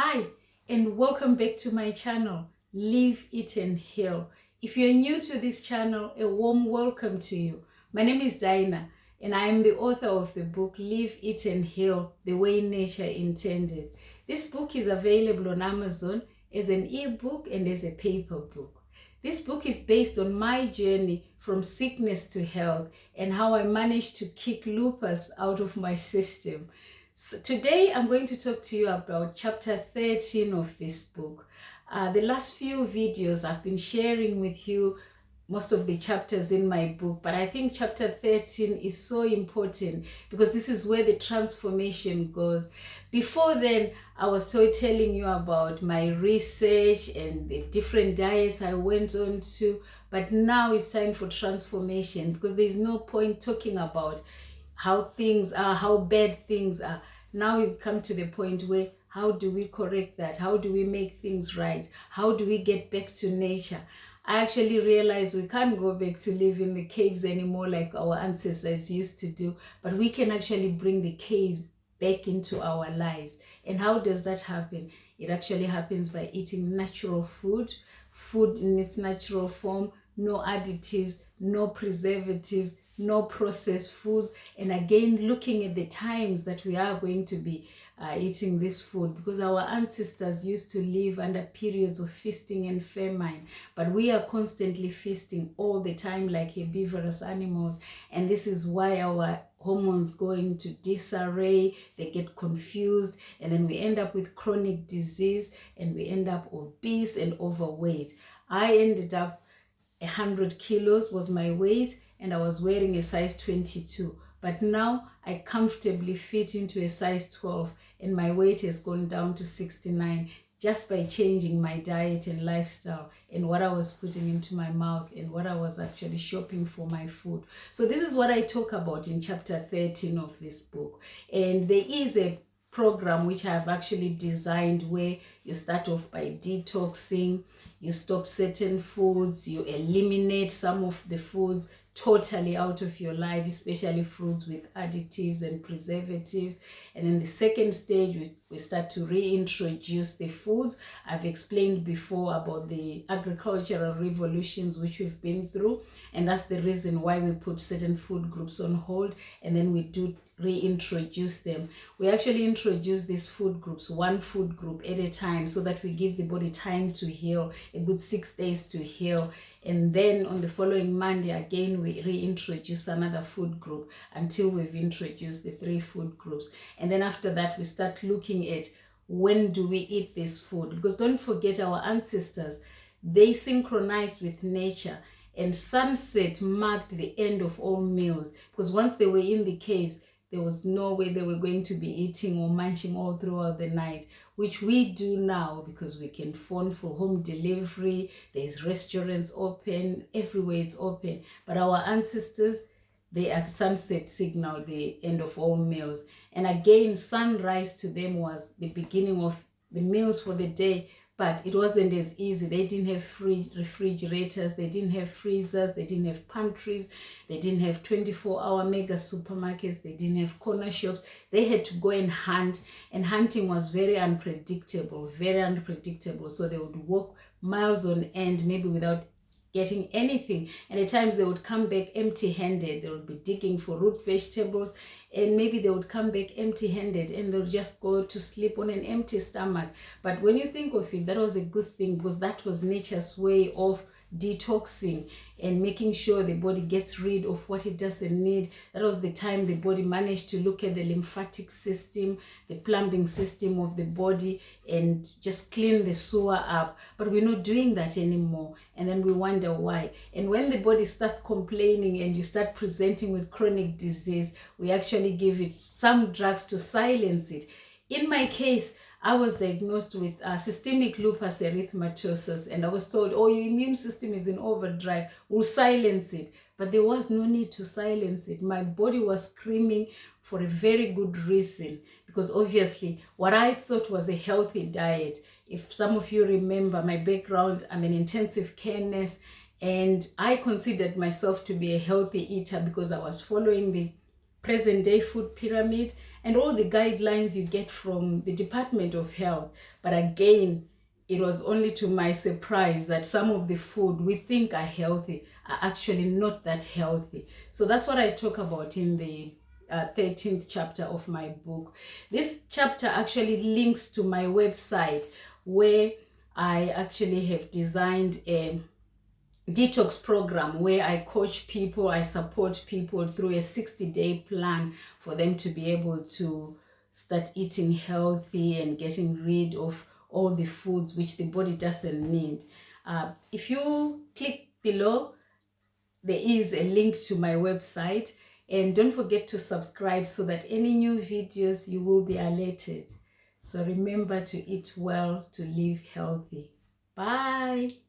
Hi, and welcome back to my channel, Live, Eat and Heal. If you're new to this channel, a warm welcome to you. My name is Daina, and I am the author of the book, Live, Eat and Heal, The Way Nature Intended. This book is available on Amazon as an ebook and as a paper book. This book is based on my journey from sickness to health and how I managed to kick lupus out of my system. So today I'm going to talk to you about chapter 13 of this book. The last few videos I've been sharing with you most of the chapters in my book, but I think chapter 13 is so important because this is where the transformation goes. Before then, I was telling you about my research and the different diets I went on to, but now it's time for transformation because there's no point talking about how things are, how bad things are. Now we come to the point where how do we correct that? How do we make things right? How do we get back to nature? I actually realized we can't go back to live in the caves anymore like our ancestors used to do, but we can actually bring the cave back into our lives. And how does that happen? It actually happens by eating natural food in its natural form, no additives, no preservatives, no processed foods, and again looking at the times that we are going to be eating this food, because our ancestors used to live under periods of feasting and famine, but we are constantly feasting all the time like herbivorous animals, and this is why our hormones go into disarray, they get confused, and then we end up with chronic disease and we end up obese and overweight. I ended up 100 kilos was my weight, and I was wearing a size 22. But now I comfortably fit into a size 12, and my weight has gone down to 69 just by changing my diet and lifestyle and what I was putting into my mouth and what I was actually shopping for my food. So this is what I talk about in chapter 13 of this book. And there is a program which I've actually designed where you start off by detoxing, you stop certain foods, you eliminate some of the foods totally out of your life, especially fruits with additives and preservatives. And in the second stage, we start to reintroduce the foods. I've explained before about the agricultural revolutions which we've been through, and that's the reason why we put certain food groups on hold, and then we do reintroduce them. We actually introduce these food groups, one food group at a time, so that we give the body time to heal, a good 6 days to heal. And then on the following Monday, again, we reintroduce another food group until we've introduced the 3 food groups. And then after that, we start looking at when do we eat this food? Because don't forget, our ancestors, they synchronized with nature, and sunset marked the end of all meals, because once they were in the caves, there was no way they were going to be eating or munching all throughout the night, which we do now because we can phone for home delivery. There's restaurants open, everywhere it's open. But our ancestors, they at sunset signal the end of all meals. And again, sunrise to them was the beginning of the meals for the day. But it wasn't as easy. They didn't have refrigerators, they didn't have freezers, they didn't have pantries, they didn't have 24-hour mega supermarkets, they didn't have corner shops. They had to go and hunt, and hunting was very unpredictable, very unpredictable. So they would walk miles on end, maybe without getting anything, and at times they would come back empty-handed. They would be digging for root vegetables, and maybe they would come back empty-handed, and they'll just go to sleep on an empty stomach. But when you think of it, that was a good thing, because that was nature's way of detoxing and making sure the body gets rid of what it doesn't need. That was the time the body managed to look at the lymphatic system, the plumbing system of the body, and just clean the sewer up. But we're not doing that anymore, and then we wonder why. And when the body starts complaining and you start presenting with chronic disease, we actually give it some drugs to silence it. In my case, I was diagnosed with systemic lupus erythematosus, and I was told, oh, your immune system is in overdrive, we'll silence it. But there was no need to silence it. My body was screaming for a very good reason, because obviously what I thought was a healthy diet, if some of you remember my background, I'm an intensive care nurse, and I considered myself to be a healthy eater because I was following the present day food pyramid. and all the guidelines you get from the Department of Health. But again, it was only to my surprise that some of the food we think are healthy are actually not that healthy. So that's what I talk about in the 13th chapter of my book. This chapter actually links to my website, where I actually have designed a detox program where I coach people, I support people through a 60-day plan for them to be able to start eating healthy and getting rid of all the foods which the body doesn't need. If you click below, there is a link to my website, and don't forget to subscribe so that any new videos you will be alerted. So remember to eat well, to live healthy. Bye.